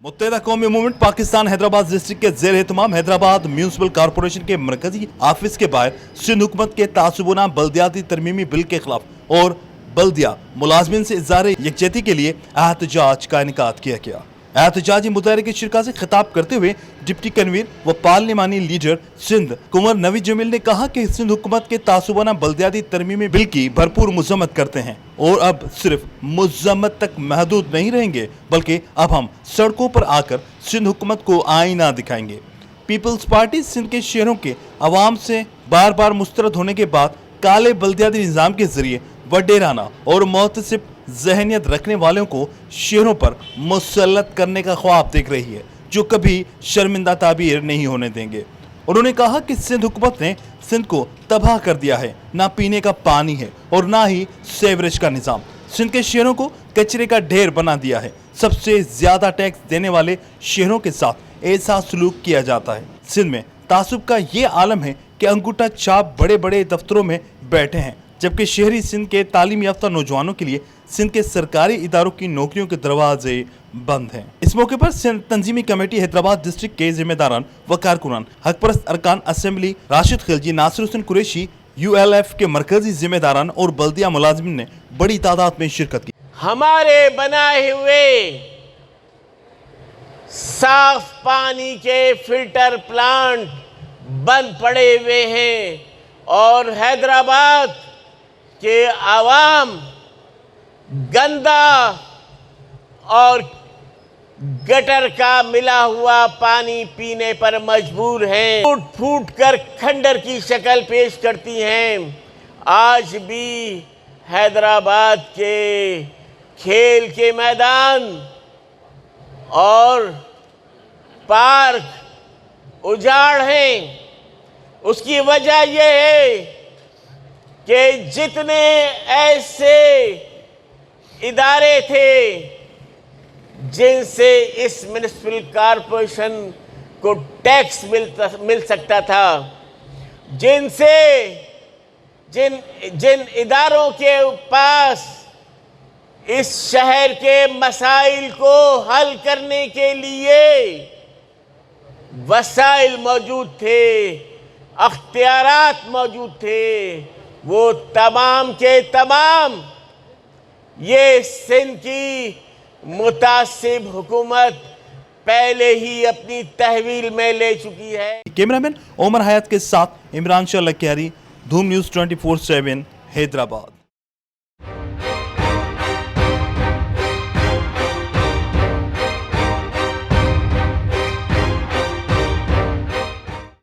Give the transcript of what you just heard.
मुत्तहिदा कौमी movement Pakistan Hyderabad district के ज़ेर एहतमाम हैदराबाद म्यूनिसिपल कॉर्पोरेशन के मरकजी ऑफिस के बाहर सिंध हुकूमत के तासुबाना बल्दियाती तरमीमी बिल के खिलाफ और बल्दिया मुलाजमिन से इज़हार यकजहती के लिए एहतजाज का इनेकाद किया गया। एहतजाजी मुजाहरे की शिरकत से खिताब करते हुए डिप्टी कन्वीनर व पार्लिमानी लीडर सिंध कुंवर नवी जमील ने कहा कि सिंध हुकूमत के तासुबाना बल्दियाती तरमीमी बिल की भरपूर मजम्मत करते हैं और अब सिर्फ मजम्मत तक महदूद नहीं रहेंगे, बल्कि अब हम सड़कों पर आकर सिंध हुकूमत को आईना दिखाएंगे। पीपल्स पार्टी सिंध के शहरों के अवाम से बार बार मुस्तरद होने के बाद काले बल्दियाती निज़ाम के जरिए वडेराना और मुतसिब ज़हनियत रखने वालों को शहरों पर मुसल्लत करने का ख्वाब देख रही है, जो कभी शर्मिंदा ताबीर नहीं होने देंगे। उन्होंने कहा कि सिंध हुकूमत ने सिंध को तबाह कर दिया है, ना पीने का पानी है और ना ही सेवरेज का निज़ाम। सिंध के शहरों को कचरे का ढेर बना दिया है। सबसे ज़्यादा टैक्स देने वाले शहरों के साथ ऐसा सलूक किया जाता है। सिंध में तासुब का ये आलम है कि अंगूठा छाप बड़े बड़े दफ्तरों में बैठे हैं, जबकि शहरी सिंध के तालीम याफ्ता नौजवानों के लिए सिंध के सरकारी इदारों की नौकरियों के दरवाजे बंद हैं। इस मौके पर सिंध तंजीमी कमेटी हैदराबाद डिस्ट्रिक्ट के जिम्मेदारान व कारकुनान, हकपरस्त अरकान असेंबली राशिद खिलजी, नासिर हुसैन कुरैशी, ULF के मरकजी जिम्मेदारान और बल्दिया मुलाजिमिन ने बड़ी तादाद में शिरकत की। हमारे बनाए हुए साफ पानी के फिल्टर प्लांट बंद पड़े हुए हैं और हैदराबाद के आवाम गंदा और गटर का मिला हुआ पानी पीने पर मजबूर हैं। फूट फूट कर खंडर की शक्ल पेश करती हैं। आज भी हैदराबाद के खेल के मैदान और पार्क उजाड़ हैं। उसकी वजह यह है कि जितने ऐसे इदारे थे जिनसे इस म्युनिसिपल कॉरपोरेशन को टैक्स मिल सकता था, जिन इदारों के पास इस शहर के मसाइल को हल करने के लिए वसाइल मौजूद थे, अख्तियारात मौजूद थे, वो तमाम के तमाम ये सिंध की मुतासिब हुकूमत पहले ही अपनी तहवील में ले चुकी है। कैमरामैन ओमर हयात के साथ इमरान शाह लकियारी, धूम न्यूज़ 24/7 हैदराबाद।